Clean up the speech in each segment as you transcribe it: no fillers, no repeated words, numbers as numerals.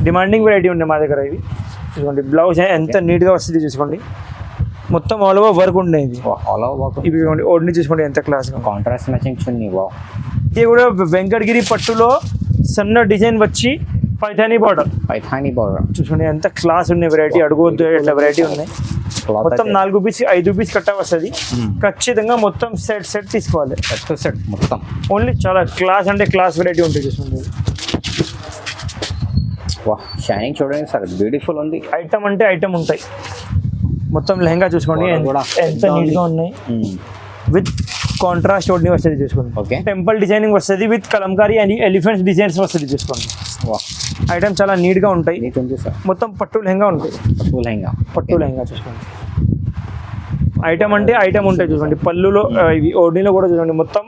Demanding variety ఉన్నాయి మా దగ్గర. ఇవి చూసుకోండి, బ్లౌజ్ ఎంత నీట్గా వస్తుంది చూసుకోండి, మొత్తం ఆల్ ఓవర్ వర్క్ ఉన్నాయి. ఇవి చూసుకోండి, ఓడిని చూసుకోండి ఎంత క్లాస్గా. కాంట్రాస్ట్ మ్యాచింగ్ చున్నీ. ఇది కూడా వెంకటగిరి పట్టులో సన్న డిజైన్ వచ్చి పైథానీ బార్డర్ చూసుకోండి ఎంత క్లాస్ ఉన్నాయి. వెరైటీ అడుగువద్దు, ఇట్లా వెరైటీ ఉన్నాయి. మొత్తం 4 పీస్ 5 పీస్ కట్ట వస్తుంది. ఖచ్చితంగా మొత్తం సెట్ తీసుకోవాలి. సెట్ మొత్తం ఓన్లీ చాలా క్లాస్ అంటే క్లాస్ వెరైటీ ఉంటుంది చూసుకోండి. షైనింగ్ చూడండి సార్, బ్యూటిఫుల్ ఉంది. ఐటమ్ అంటే ఐటమ్ ఉంటాయి. మొత్తం లెహంగా చూసుకోండి ఎంత నీట్గా ఉన్నాయి. విత్ కాంట్రాస్ట్ ఓడిని వస్తుంది చూసుకోండి. ఓకే, టెంపుల్ డిజైనింగ్ వస్తుంది with Kalamkari and elephants designs వస్తుంది చూసుకోండి. ఐటమ్ చాలా నీట్గా ఉంటాయి. మొత్తం పట్టు లెహంగా ఉంటాయి. పట్టు లెహంగా చూసుకోండి. ఐటమ్ అంటే ఐటమ్ ఉంటాయి చూసుకోండి. పళ్ళులో ఇవి ఓడిలో కూడా చూడండి మొత్తం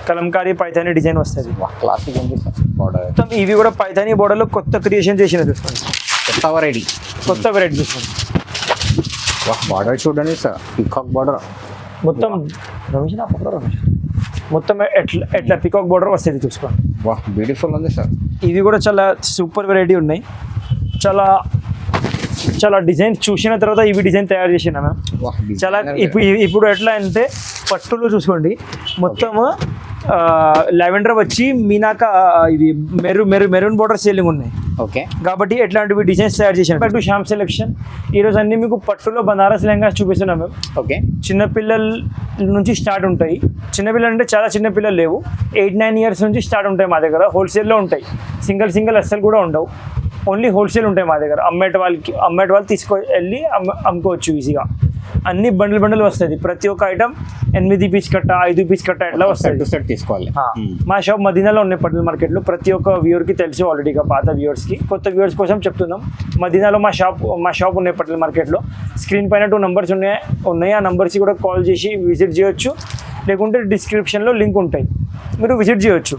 కలంకారీ పైథానీ డిజైన్ వస్తుంది. మొత్తం ఇవి కూడా పైథానీ బోర్డర్లో కొత్త క్రియేషన్ చేసిన చూసుకోండి. కొత్త వెరైటీ చూసుకోండి. బార్డర్ చూడండి సార్, పికాక్ బార్డర్ మొత్తం మొత్తం ఎట్లా పికాక్ బార్డర్ వస్తుంది చూసుకోండి. బ్యూటిఫుల్ ఉంది సార్. ఇవి కూడా చాలా సూపర్ వెరైటీ ఉన్నాయి. చాలా చాలా డిజైన్ చూసిన తర్వాత ఇవి డిజైన్ తయారు చేసిన మ్యామ్. చాలా ఇప్పుడు ఎట్లా అంటే పట్టులో చూసుకోండి మొత్తం లావెండర్ వచ్చి మీనాక ఇవి మెరూన్ బార్డర్ సేలింగ్ ఉన్నాయి. ఓకే, కాబట్టి ఎట్లాంటివి డిజైన్స్ తయారు చేసాను. Back to Shyam selection. ఈరోజు అన్ని మీకు పట్టులో బనారస్ లెహంగా చూపిస్తున్నాం మేము. ఓకే, చిన్నపిల్లల నుంచి స్టార్ట్ ఉంటాయి. చిన్నపిల్లలు అంటే చాలా చిన్నపిల్లలు లేవు, 8-9 ఇయర్స్ నుంచి స్టార్ట్ ఉంటాయి మా దగ్గర. హోల్సేల్లో ఉంటాయి, సింగిల్ అస్సలు కూడా ఉండవు. ఓన్లీ హోల్సేల్ ఉంటాయి మా దగ్గర. అమ్మేట వాళ్ళు వెళ్ళి అమ్ముకోవచ్చు ఈజీగా. అన్ని బండిల్ వస్తుంది. ప్రతి ఒక్క ఐటమ్ 8 పీస్ కట్ట 5 పీస్ కట్ట ఎట్లా వస్తుంది. సెట్ తీసుకోవాలి. మా షాప్ మదీనాలో ఉన్నాయి పటేల్ మార్కెట్లో. ప్రతి ఒక్క వ్యూవర్కి తెలుసు ఆల్రెడీగా, పాత వ్యూవర్స్కి. కొత్త వ్యూవర్స్ కోసం చెప్తున్నాం. మదీనాలో మా షాప్ ఉన్నాయి పటేల్ మార్కెట్లో. స్క్రీన్ పైన 2 నంబర్స్ ఉన్నాయి. ఆ నంబర్స్కి కూడా కాల్ చేసి విజిట్ చేయొచ్చు, లేకుంటే డిస్క్రిప్షన్లో లింక్ ఉంటాయి, మీరు విజిట్ చేయొచ్చు.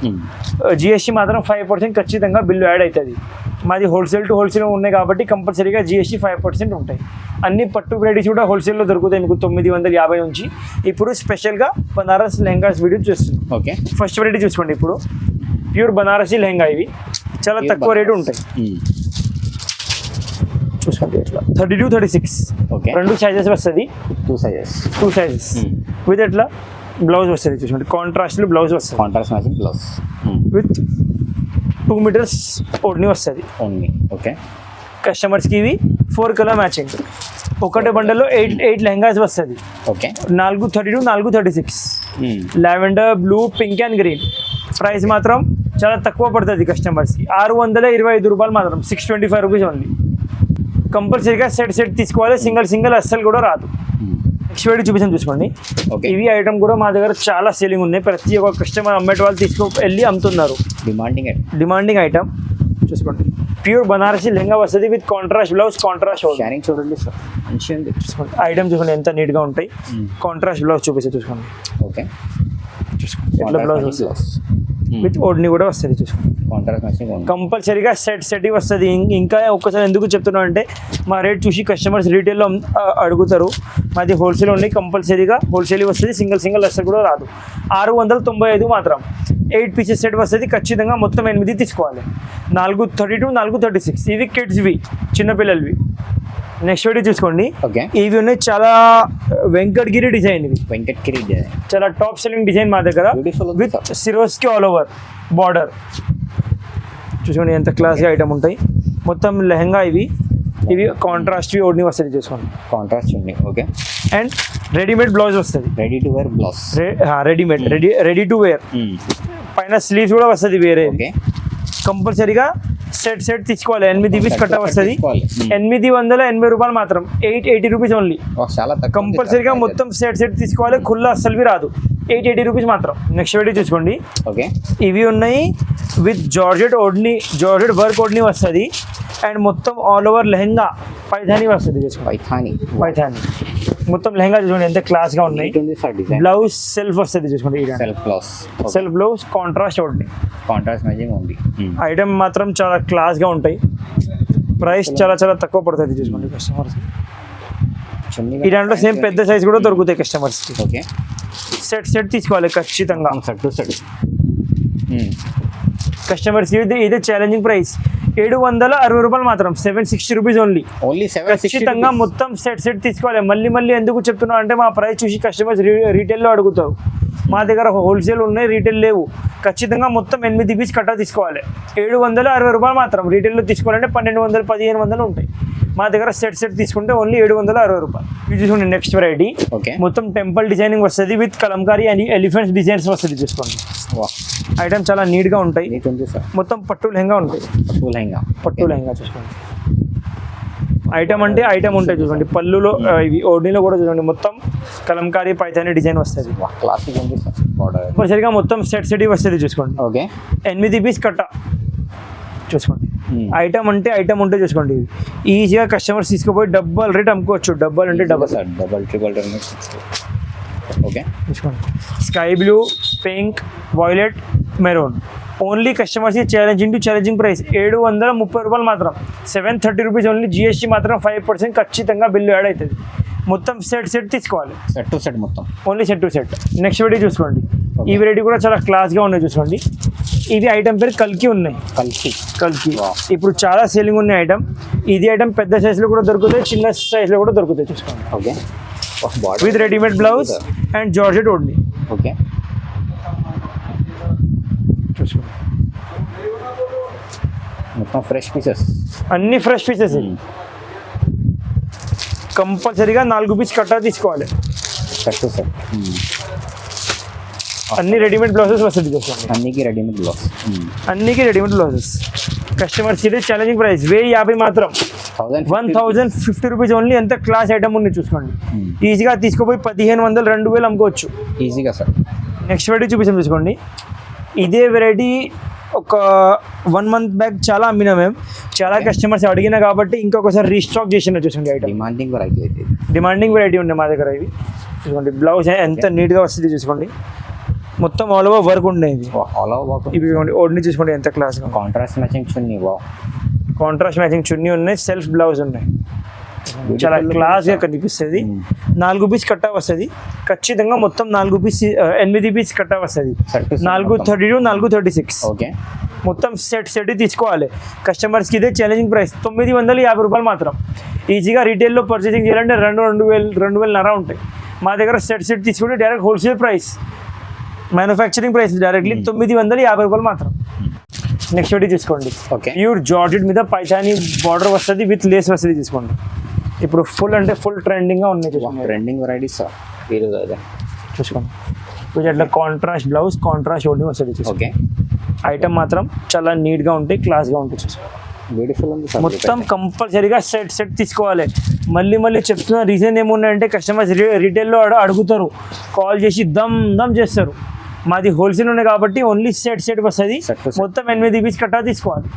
జిఎస్టీ మాత్రం 5% ఖచ్చితంగా బిల్లు యాడ్ అవుతుంది. మాది హోల్సేల్ టు హోల్సేల్ ఉన్నాయి కాబట్టి కంపల్సరీగా జిఎస్టీ 5% ఉంటాయి. అన్ని పట్టు వెరైటీస్ కూడా హోల్సేల్లో దొరుకుతాయి మీకు 950 నుంచి. ఇప్పుడు స్పెషల్గా బనారస్ లెహంగాస్ వీడియో చూస్తున్నాం. ఓకే, ఫస్ట్ వెరైటీ చూసుకోండి. ఇప్పుడు ప్యూర్ బనారసీ లెహంగా. ఇవి చాలా తక్కువ రేటు ఉంటాయి చూసుకోండి. ఇట్లా 32-36 2 సైజెస్ వస్తుంది. 2 సైజెస్ విత్ ఎట్లా బ్లౌజ్ వస్తుంది చూసుకోండి. కాంట్రాస్ట్లో బ్లౌజ్ వస్తుంది. Contrast matching blouse with 2 metres odhni వస్తుంది. ఓకే, కస్టమర్స్కి ఇవి 4 కలర్ మ్యాచింగ్. ఒకటే బండల్లో 8 లెహంగాస్ వస్తుంది. Okay, 432 436 lavender, blue, pink and green. Price మాత్రం చాలా తక్కువ పడుతుంది కస్టమర్స్కి. 625 రూపాయలు మాత్రం, 625 రూపీస్ ఓన్లీ. కంపల్సరీగా సెట్ తీసుకోవాలి. సింగిల్ అస్సలు కూడా రాదు. నెక్స్ట్ వెరైటీ చూపించాను చూసుకోండి. ఇవి ఐటమ్ కూడా మా దగ్గర చాలా సేలింగ్ ఉన్నాయి. ప్రతి ఒక్క కస్టమర్ అమ్మేట వాళ్ళు వెళ్ళి అమ్ముతున్నారు. డిమాండింగ్ ఐటమ్ చూసుకోండి. ప్యూర్ బనారసీ లెహంగా వస్తుంది విత్ కాంట్రాస్ట్ బ్లౌజ్, కాంట్రాస్ట్ చూడండి సార్, మంచిగా చూసుకోండి. ఐటమ్ చూసుకోండి ఎంత నీట్గా ఉంటాయి. కాంట్రాస్ట్ బ్లౌజ్ చూపిస్తే చూసుకోండి. ఓకే, చూసుకోండి ఎట్లా బ్లౌజ్ విత్ ఓడ్ని కూడా వస్తుంది చూసుకోండి. కంపల్సరీగా సెట్ వస్తుంది. ఇంకా ఒక్కసారి ఎందుకు చెప్తున్నాం అంటే మా రేట్ చూసి కస్టమర్స్ రీటైల్లో అడుగుతారు. మాది హోల్సేల్ ఓన్లీ. కంపల్సరీగా హోల్సేల్ వస్తుంది. సింగిల్ అస్సలు కూడా రాదు. 695 మాత్రం 8 పీసెస్ సెట్ వస్తుంది. ఖచ్చితంగా మొత్తం 8 తీసుకోవాలి. 432 436 ఇవి కిడ్స్వి, చిన్నపిల్లలవి. నెక్స్ట్ వీడియో చూసుకోండి. ఇవి ఉన్నాయి చాలా వెంకటగిరి డిజైన్. ఇవి చాలా టాప్ సెల్లింగ్ డిజైన్ మా దగ్గర with Swarovski all over border చూసుకోండి. ఎంత క్లాస్గా ఐటమ్ ఉంటాయి. మొత్తం లెహంగా ఇవి కాంట్రాస్ట్ ఓడ్ని వస్తుంది చూసుకోండి. కాంట్రాస్ట్ ఉంది. ఓకే, అండ్ రెడీమేడ్ బ్లౌజ్ వస్తుంది. Ready to wear blouse. Ready to wear. పైన స్లీవ్స్ కూడా వస్తుంది వేరే. కంపల్సరీగా సెట్ తీసుకోవాలి. 8 పీస్ కట్ట వస్తుంది. 880 రూపాయలు మాత్రం, 880 రూపీస్ ఓన్లీ. కంపల్సరీగా మొత్తం సెట్ తీసుకోవాలి. ఖుల్లా అస్సలు రాదు. 880 రూపీస్ మాత్రం. నెక్స్ట్ వీడియో చూసుకోండి. ఇవి ఉన్నాయి విత్ జార్జెట్ వర్క్ ఓడ్ని వస్తుంది. అండ్ మొత్తం ఆల్ ఓవర్ లెహంగా పైథానీ వస్తుంది. పైథానీ మొత్తం లెహంగా చూసుకోండి ఎంత క్లాస్గా ఉన్నాయి. బ్లౌజ్ సెల్ఫ్ వస్తుంది చూసుకోండి. Self blouse contrast ఓడ్ని. ఐటమ్ మాత్రం చాలా క్లాస్గా ఉంటాయి. ప్రైస్ చాలా తక్కువ పడుతుంది చూసుకోండి కస్టమర్స్. ఈ దాంట్లో సేమ్ పెద్ద సైజ్ కూడా దొరుకుతాయి కస్టమర్స్కి. సెట్ తీసుకోవాలి ఖచ్చితంగా. కస్టమర్స్కి ఇదే ఛాలెంజింగ్ ప్రైస్. 760 రూపాయలు మాత్రం, 760 రూపీస్ ఓన్లీ. ఓన్లీ 760 ఖచ్చితంగా మొత్తం సెట్ తీసుకోవాలి. మళ్ళీ ఎందుకు చెప్తున్నా అంటే మా ప్రైస్ చూసి కస్టమర్స్ రీటైల్లో అడుగుతారు. మా దగ్గర హోల్సేల్ ఉన్నాయి, రీటైల్ లేవు. ఖచ్చితంగా మొత్తం 8 పీస్ కట్టా తీసుకోవాలి. 760 రూపాయలు మాత్రం. రీటైల్లో తీసుకోవాలంటే 1200 1500 ఉంటాయి. మా దగ్గర సెట్ తీసుకుంటే ఓన్లీ 760 రూపాయలు. ఇది చూసుకోండి నెక్స్ట్ వెరైటీ. ఓకే, మొత్తం టెంపుల్ డిజైనింగ్ వస్తుంది with Kalamkari and elephants designs వస్తుంది. చూసుకోండి ఐటమ్ చాలా నీట్గా ఉంటాయి. నీట్ ఉంది సార్. మొత్తం పట్టు లెహంగా ఉంటాయి. పట్టు లెహంగా చూసుకోండి. ఐటమ్ అంటే ఐటమ్ ఉంటాయి చూసుకోండి. పళ్ళులో ఇవి ఓడిలో కూడా చూడండి మొత్తం కలంకారీ పైతాని డిజైన్ వస్తుంది. క్లాసిక్ ఉంది సార్. బార్డర్ కంపల్సరిగా మొత్తం సెట్ వస్తుంది చూసుకోండి. ఓకే, 8 పీస్ కట్ట చూసుకోండి. ఐటమ్ అంటే ఐటమ్ ఉంటే చూసుకోండి. ఈజీగా కస్టమర్స్ తీసుకుపోయి డబల్ రేట్ అమ్ముకోవచ్చు. డబల్ అంటే double sir, double triple. Okay, చూసుకోండి. Sky blue, pink, violet, maroon. Only customers challenging price 730 రూపాయలు మాత్రం. 730 రూపీస్ ఓన్లీ. జిఎస్టీ మాత్రం 5% ఖచ్చితంగా బిల్లు యాడ్ అవుతుంది. మొత్తం సెట్ తీసుకోవాలి. సెట్ టు సెట్ మొత్తం ఓన్లీ సెట్. నెక్స్ట్ వెరైటీ చూసుకోండి. ఈ వెరైటీ కూడా చాలా క్లాస్గా ఉన్నాయి చూసుకోండి. ఇది ఐటమ్ పేరు కల్కి ఉన్నాయి. కల్కి ఇప్పుడు చాలా సేలింగ్ ఉన్నాయి ఐటమ్. ఇది ఐటమ్ పెద్ద సైజులో కూడా దొరుకుతాయి, చిన్న సైజులో కూడా దొరుకుతాయి చూసుకోండి. Okay, with readymade blouse and georgette odhni. Okay, చూసుకోండి. మొత్తం ఫ్రెష్ పీసెస్, అన్ని ఫ్రెష్ పీసెస్. కంపల్సరీగా 4 పీస్ కట్టా తీసుకోవాలి. Set to set. అన్ని రెడీమేడ్ బ్లౌజెస్ వస్తుంది చూసుకోండి. అన్నికి రెడీమేడ్ బ్లౌజ్. అన్నికి రెడీమేడ్ బ్లౌజెస్. కస్టమర్స్ ఇది ఛాలెంజింగ్ ప్రైస్ 1050 మాత్రం. 1050 రూపీస్ ఓన్లీ. ఎంత క్లాస్ ఐటమ్ ఉంది చూసుకోండి. ఈజీగా తీసుకుపోయి 1500 2000 అమ్ముకోవచ్చు ఈజీగా సార్. నెక్స్ట్ వెరైటీ చూపిస్తాం చూసుకోండి. ఇదే వెరైటీ ఒక 1 మంత్ బ్యాక్ చాలా అమ్మినా మేము. చాలా కస్టమర్స్ అడిగినా కాబట్టి ఇంకొకసారి రీస్టాక్ చేసిన చూసుకోండి. ఐటమ్ డిమాండింగ్ వెరైటీ ఉంది మా దగ్గర. ఇవి చూసుకోండి. బ్లౌజ్ ఎంత నీట్గా వస్తుంది చూసుకోండి. మొత్తం ఆల్ ఓవర్ వర్క్ ఉండేది. ఇవి ఓడిని చూసుకోండి ఎంత క్లాస్గా. కాంట్రాస్ట్ మ్యాచింగ్ చున్నీ ఉన్నాయి. సెల్ఫ్ బ్లౌజ్ ఉన్నాయి. చాలా క్లాస్గా కనిపిస్తుంది. 4 పీస్ కట్టా వస్తుంది. ఖచ్చితంగా మొత్తం 4 పీస్ 8 పీస్ కట్టా వస్తుంది. 432 436. ఓకే, మొత్తం సెట్ తీసుకోవాలి. కస్టమర్స్కి ఇదే ఛాలెంజింగ్ ప్రైస్ 950 రూపాయలు మాత్రం. ఈజీగా రీటైల్లో పర్చేసింగ్ చేయాలంటే 2000 ఉంటాయి. మా దగ్గర సెట్ తీసుకుంటే direct wholesale price, manufacturing price directly 950 రూపాయలు మాత్రం. నెక్స్ట్ ఒకటి చూసుకోండి. ప్యూర్ జార్జెట్ మీద పైతాని బార్డర్ వస్తుంది విత్ లేస్ వస్తుంది తీసుకోండి. ఇప్పుడు ఫుల్ అంటే ఫుల్ ట్రెండింగ్గా ఉన్నాయి చూసుకోండి. ట్రెండింగ్ వెరైటీస్ చూసుకోండి. కొంచెం అట్లా కాంట్రాస్ట్ బ్లౌజ్, కాంట్రాస్ట్ ఓడింగ్ వస్తుంది. ఓకే, ఐటమ్ మాత్రం చాలా నీట్గా ఉంటాయి, క్లాస్గా ఉంటాయి చూసుకోండి. బ్యూటిఫుల్ ఉంది సార్. మొత్తం కంపల్సరీగా సెట్ తీసుకోవాలి. మళ్ళీ చెప్తున్న రీజన్ ఏమున్నాయంటే కస్టమర్స్ రీటైల్లో అడుగుతారు, కాల్ చేసి దమ్ చేస్తారు. మాది హోల్సేల్ ఉన్నాయి కాబట్టి ఓన్లీ సెట్ వస్తుంది. మొత్తం 8 పీస్ కట్టా తీసుకోవాలి.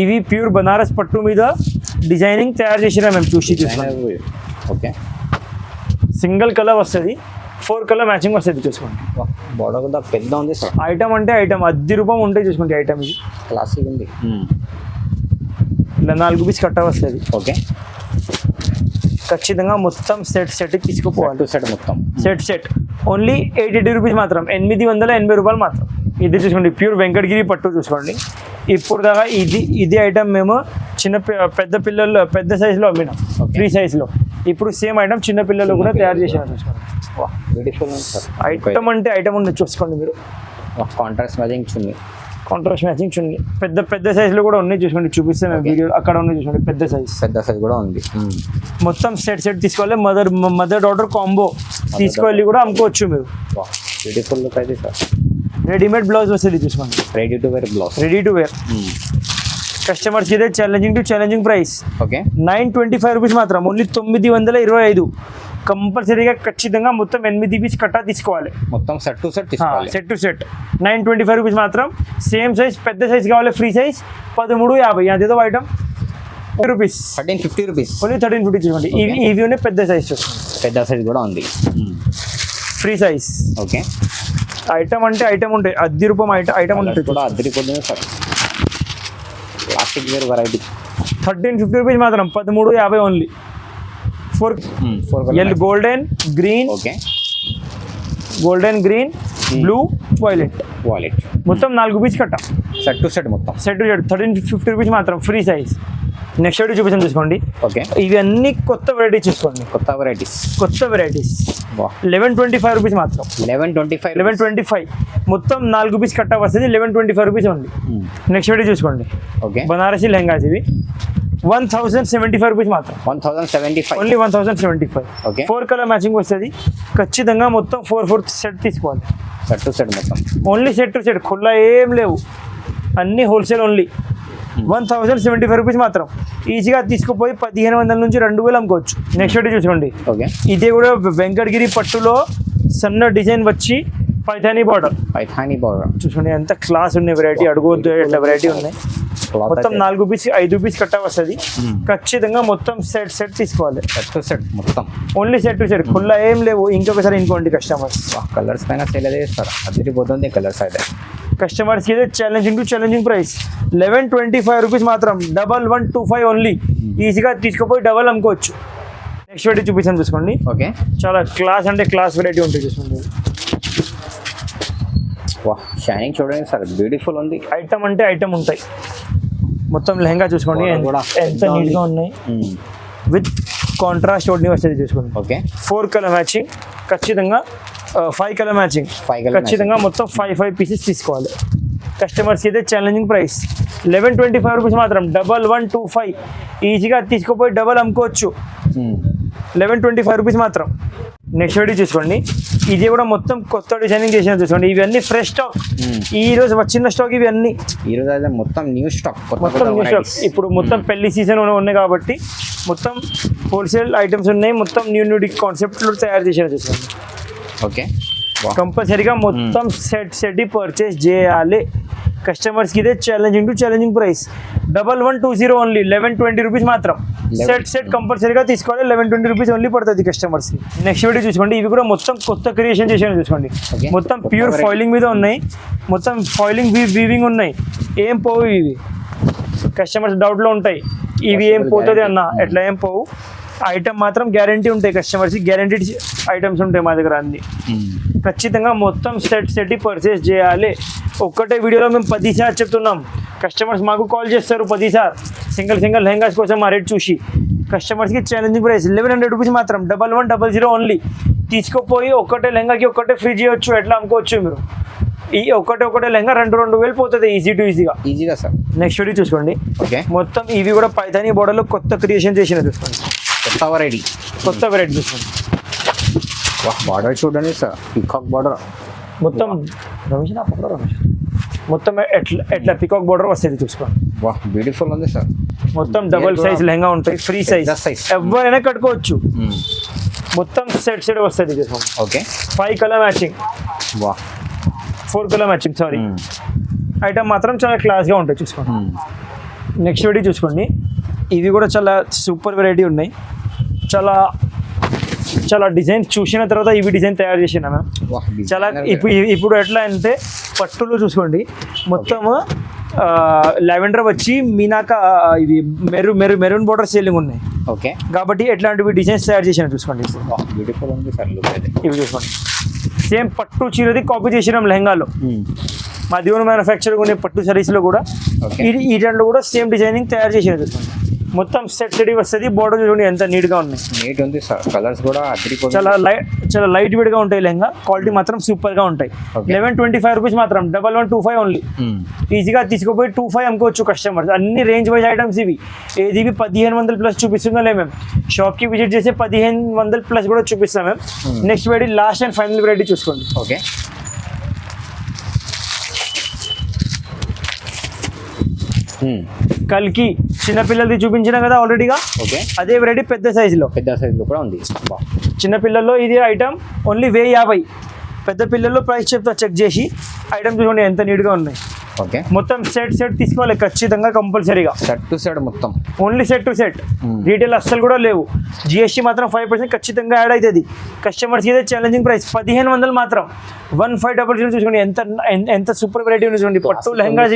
ఇవి ప్యూర్ బనారస్ పట్టు మీద డిజైనింగ్ తయారు చేసినా మేము చూసి. ఓకే, సింగిల్ కలర్ వస్తుంది, 4 కలర్ మ్యాచింగ్ వస్తుంది చూసుకోండి. బార్డర్ కూడా పెద్ద ఉంది సార్. ఐటమ్ అంటే ఐటమ్ 10 రూపాయలు ఉంటాయి చూసుకోండి. ఐటమ్ ఇది క్లాసిక్ ఉంది. ఇలా 4 పీస్ కట్టా వస్తుంది. ఓకే, ఖచ్చితంగా మొత్తం సెట్ తీసుకుపోవాలి. మొత్తం సెట్ ఓన్లీ 880 రూపీస్ మాత్రం. 880 రూపాయలు మాత్రం. ఇది చూసుకోండి. ప్యూర్ వెంకటగిరి పట్టు చూసుకోండి. ఇప్పుడు దాకా ఇది ఐటమ్ మేము పెద్ద సైజులో అమ్మినాం, ఫ్రీ సైజులో. ఇప్పుడు సేమ్ ఐటమ్ చిన్న పిల్లలు కూడా తయారు చేసినారు చూసుకోండి. బ్యూటిఫుల్ ఐటమ్ అంటే ఐటమ్ ఉంది చూసుకోండి మీరు. కాంట్రాస్ట్ మ్యాచింగ్ చున్నీ పెద్ద సైజులో కూడా ఉన్నాయి చూసుకోండి. చూపిస్తే మేము వీడియో అక్కడ ఉన్నాయి చూసుకోండి. పెద్ద సైజ్ కూడా ఉంది. మొత్తం సెట్ తీసుకోవాలి. మదర్ డాటర్ కాంబో తీసుకెళ్ళి కూడా అమ్ముకోవచ్చు మీరు. బ్యూటిఫుల్ లుక్ అయితే సార్. రెడీమేడ్ బ్లౌజ్ వస్తుంది చూసుకోండి. Ready to wear. కస్టమర్స్ ఇదే ఛాలెంజింగ్ ప్రైస్. ఓకే, 925 రూపీస్ మాత్రం. ఓన్లీ 925. కంపల్సరీగా ఖచ్చితంగా మొత్తం 8 పీస్ కట్టా తీసుకోవాలి. మొత్తం సెట్ టు సెట్ 925 రూపీస్ మాత్రం. సేమ్ సైజ్ పెద్ద సైజ్ కావాలి, ఫ్రీ సైజ్ 1350. అదేదో ఐటమ్ రూపీస్ 1350 రూపీస్. ఓన్లీ 1350 చూసుకోండి. ఇవి ఉన్నాయి పెద్ద సైజ్ చూసుకోండి. పెద్ద సైజ్ కూడా ఉంది, ఫ్రీ సైజ్. ఓకే, ఐటమ్ అంటే ఐటమ్ ఉంటాయి. 10 రూపాయలు ఐటమ్ ఉంటాయి కూడా. 10 రూపాయలు sir. Classic wear variety 1350 rupees మాత్రం. 1350 only. 4 golden green, blue, violet. మొత్తం 4 పీస్ కట్ట. సెట్ టు సెట్ మొత్తం. సెట్ 1350 రూపీస్ మాత్రం, ఫ్రీ సైజ్. నెక్స్ట్ వెరైటీ చూపించాను చూసుకోండి. ఓకే, ఇవన్నీ కొత్త వెరైటీ చూసుకోండి, కొత్త వెరైటీస్. 1125 రూపీస్ మాత్రం. 1125 మొత్తం 4 పీస్ కట్టా వస్తుంది, 1125 రూపీస్ ఉంది. నెక్స్ట్ వెరైటీ చూసుకోండి. ఓకే, బనారసి లెహంగాస్ ఇవి 1075 రూపీస్ మాత్రం. 1075 ఓన్లీ 1075. ఓకే, 4 కలర్ మ్యాచింగ్ వస్తుంది. ఖచ్చితంగా మొత్తం 4 సెట్ తీసుకోవాలి. సెట్ టు సెట్ మొత్తం. ఓన్లీ సెట్ టు సెట్, ఖుల్లా ఏం లేవు, అన్ని హోల్సేల్ ఓన్లీ. 1075 రూపీస్ మాత్రం. ఈజీగా తీసుకుపోయి 1500 నుంచి 2000 అమ్ముకోవచ్చు. నెక్స్ట్ ఒకటి చూసుకోండి. ఓకే, ఇదే కూడా వెంకటగిరి పట్టులో సన్న డిజైన్ వచ్చి పైథానీ బార్డర్ చూసుకోండి. ఎంత క్లాస్ ఉన్నాయి వెరైటీ, అడుగువద్దు ఎట్లా వెరైటీ ఉన్నాయి. మొత్తం 4 పీస్ 5 పీస్ కట్ట వస్తుంది. ఖచ్చితంగా మొత్తం సెట్ తీసుకోవాలి. సెట్ టు సెట్ మొత్తం, ఓన్లీ సెట్ టు సెట్, ఖుల్లా ఏం లేవు. ఇంకొకసారి ఇంకోండి కస్టమర్స్ కలర్స్ పైన సేల్ చేస్తారు, అదిరిపోతుంది కలర్స్ అయితే. కస్టమర్స్కి అయితే ఛాలెంజింగ్ ప్రైస్ 1125 రూపీస్ మాత్రం. 1125 ఓన్లీ. ఈజీగా తీసుకుపోయి డబల్ అమ్ముకోవచ్చు. నెక్స్ట్ వెరైటీ చూపిస్తాను చూసుకోండి. ఓకే, చాలా క్లాస్ అంటే క్లాస్ వెరైటీ ఉంటుంది చూసుకోండి. షైనింగ్ చూడండి సార్, బ్యూటిఫుల్ ఉంది. ఐటమ్ అంటే ఐటమ్ ఉంటాయి. మొత్తం లెహంగా చూసుకోండి ఎంత నీట్గా ఉన్నాయి. విత్ కాంట్రాస్ట్ ఓడ్ని వస్తుంది చూసుకోండి. ఓకే, 4 కలర్ మ్యాచింగ్ ఖచ్చితంగా, 5 కలర్ మ్యాచింగ్ ఖచ్చితంగా. మొత్తం 5 పీసెస్ తీసుకోవాలి. కస్టమర్స్కి అయితే ఛాలెంజింగ్ ప్రైస్ 1125 రూపీస్ మాత్రం. 1125 ఈజీగా తీసుకుపోయి డబల్ అమ్ముకోవచ్చు. 1125 రూపీస్ మాత్రం. నెక్స్ట్ వెరైటీ చూసుకోండి. ఇది కూడా మొత్తం కొత్త డిజైనింగ్ చేసిన చూసుకోండి. ఇవన్నీ ఫ్రెష్ స్టాక్, ఈ రోజు వచ్చిన స్టాక్. ఇవన్నీ ఈ రోజు అయితే మొత్తం న్యూ స్టాక్, మొత్తం న్యూ స్టాక్. ఇప్పుడు మొత్తం పెళ్లి సీజన్ ఉన్నాయి కాబట్టి మొత్తం హోల్సేల్ ఐటమ్స్ ఉన్నాయి. మొత్తం న్యూ కాన్సెప్ట్లు తయారు చేసిన చూసుకోండి. ఓకే, కంపల్సరీగా మొత్తం సెట్ పర్చేస్ చేయాలి. కస్టమర్స్కి ఇదే ఛాలెంజింగ్ ప్రైస్. 1120 ఓన్లీ. 1120 రూపీస్ మాత్రం. సెట్ కంపల్సరీగా తీసుకోవాలి. 1120 రూపీస్ ఓన్లీ పడుతుంది కస్టమర్స్కి. నెక్స్ట్ వీడియో చూసుకోండి. ఇవి కూడా మొత్తం కొత్త క్రియేషన్ చేసాను చూసుకోండి. మొత్తం ప్యూర్ ఫాయిలింగ్ మీద ఉన్నాయి. మొత్తం ఫాయిలింగ్ వీవింగ్ ఉన్నాయి. ఏం పోవు ఇవి. కస్టమర్స్ డౌట్లో ఉంటాయి, ఇవి ఏం పోతుంది అన్న, ఎట్లా ఏం పోవు. ఐటమ్ మాత్రం గ్యారంటీ ఉంటాయి. కస్టమర్స్కి గ్యారంటీడ్ ఐటమ్స్ ఉంటాయి మా దగ్గర అన్ని. ఖచ్చితంగా మొత్తం సెట్ పర్చేస్ చేయాలి. ఒక్కటే వీడియోలో మేము 10 సార్లు చెప్తున్నాం. కస్టమర్స్ మాకు కాల్ చేస్తారు 10 సార్లు సింగిల్ లెహంగాస్ కోసం మా రేట్ చూసి. కస్టమర్స్కి ఛాలెంజింగ్ ప్రైస్ 1100 రూపీస్ మాత్రం. 1100 ఓన్లీ. తీసుకుపోయి ఒక్కటే లెహంగాకి ఒక్కటే ఫ్రీ చేయొచ్చు. ఎట్లా అమ్ముకోవచ్చు మీరు. ఈ ఒకటే లెహంగా 2,000 పోతుంది ఈజీగా సార్. నెక్స్ట్ వీడియో చూసుకోండి. ఓకే, మొత్తం ఇవి కూడా పైథానీ బోర్డర్లో కొత్త క్రియేషన్ చేసిన చూసుకోండి. కొత్త వెరైటీ చూసుకోండి. బార్డర్ చూడండి సార్, పికాక్ బార్డర్ మొత్తం. మొత్తం ఎట్లా పికాక్ బార్డర్ వస్తుంది చూసుకోండి. బ్యూటిఫుల్ ఉంది సార్. మొత్తం డబుల్ సైజ్ లెహంగా ఉంటాయి, ఫ్రీ సైజ్, ఎవరైనా కట్టుకోవచ్చు. మొత్తం సెట్ వస్తుంది చూసుకోండి. Okay, 5 colour matching, 4 colour matching sorry. Item మాత్రం చాలా క్లాస్గా ఉంటాయి చూసుకోండి. నెక్స్ట్ వెరైటీ చూసుకోండి. ఇవి కూడా చాలా సూపర్ వెరైటీ ఉన్నాయి. చాలా డిజైన్ చూసిన తర్వాత ఇవి డిజైన్ తయారు చేసిన మ్యామ్. చాలా ఇప్పుడు ఎట్లా అంటే పట్టులో చూసుకోండి. మొత్తం లావెండర్ వచ్చి మీనాక ఇవి మెరూన్ బోర్డర్ సేలింగ్ ఉన్నాయి. ఓకే, కాబట్టి ఎట్లాంటివి డిజైన్స్ తయారు చేసిన చూసుకోండి. బ్యూటిఫుల్ ఉంది సార్. ఇవి చూసుకోండి. సేమ్ పట్టు చీరది కాపీ చేసినాం లెహంగాలో. మా దేవుని మ్యానుఫ్యాక్చర్ కొన్ని పట్టు సారీస్లో కూడా ఈ దాంట్లో కూడా సేమ్ డిజైనింగ్ తయారు చేసిన చూసుకోండి. మొత్తం సెట్ వస్తుంది. బోర్డర్ చూడండి ఎంత నీట్గా ఉన్నాయి. నీట్ ఉంది సార్. కలర్స్ కూడా చాలా లైట్ వెయిట్గా ఉంటాయి లెహంగా. క్వాలిటీ మాత్రం సూపర్గా ఉంటాయి. 1125 రూపీస్ మాత్రం. 1125 ఓన్లీ. ఈజీగా తీసుకుపోయి 25 అమ్ముకోవచ్చు కస్టమర్స్. అన్ని రేంజ్ వైజ్ ఐటమ్స్ ఇవి. ఏది 1500 ప్లస్ చూపిస్తుందో లేదు మేము. షాప్కి విజిట్ చేసి 1500 ప్లస్ కూడా చూపిస్తాం మేము. Next variety last and final variety చూసుకోండి. ఓకే, కల్కి చిన్నపిల్లలది చూపించిన కదా ఆల్రెడీగా. ఓకే, అదే వెరైటీ పెద్ద సైజులో కూడా ఉంది. చిన్నపిల్లల్లో ఇది ఐటమ్ ఓన్లీ 1050. పెద్ద పిల్లల్లో ప్రైస్ చెప్తా చెక్ చేసి. ఐటమ్ చూడండి ఎంత నీట్గా ఉన్నాయి. ఓకే, మొత్తం సెట్ తీసుకోవాలి ఖచ్చితంగా కంపల్సరీగా. సెట్ టు సెట్ మొత్తం. Only set to set. Retail అస్సలు కూడా లేవు. జిఎస్టీ మాత్రం 5% ఖచ్చితంగా యాడ్ అవుతుంది. కస్టమర్స్కి అయితే ఛాలెంజింగ్ ప్రైస్ 1500 మాత్రం. 1500 చూసుకోండి. ఎంత సూపర్ వెరైటీ ఉంది చూడండి. పట్టు లెహంగాస్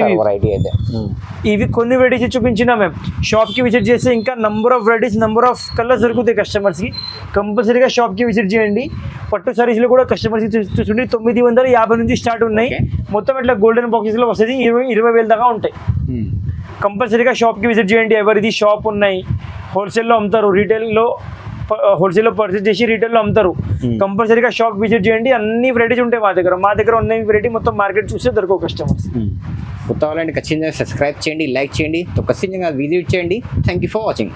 ఇవి కొన్ని వెరైటీస్ చూపించినా మేము. షాప్కి విజిట్ చేస్తే ఇంకా number of varieties, number of colours దొరుకుతాయి కస్టమర్స్కి. కంపల్సరీగా షాప్కి విజిట్ చేయండి. పట్టు సారీస్లో కూడా కస్టమర్స్ చూస్తుంటే 950 నుంచి స్టార్ట్ ఉన్నాయి. Okay. మొత్తం ఇట్లా గోల్డెన్ బాక్సెస్లో వస్తుంది, 20,000 దాకా ఉంటాయి. కంపల్సరీగా షాప్కి విజిట్ చేయండి. ఎవరిది షాప్ ఉన్నాయి, హోల్సేల్లో అమ్ముతారు, రీటైల్లో హోల్సేల్లో పర్చేస్ చేసి రీటైల్లో అమ్ముతారు. కంపల్సరీగా షాప్ విజిట్ చేయండి. అన్ని వెరైటీస్ ఉంటాయి మా దగ్గర ఉన్న వెరైటీ మొత్తం మార్కెట్ చూస్తే దొరకవు కస్టమర్స్. కొత్త వాళ్ళంటే ఖచ్చితంగా సబ్స్క్రైబ్ చేయండి, లైక్ చేయండి, ఖచ్చితంగా విజిట్ చేయండి. Thank you for watching.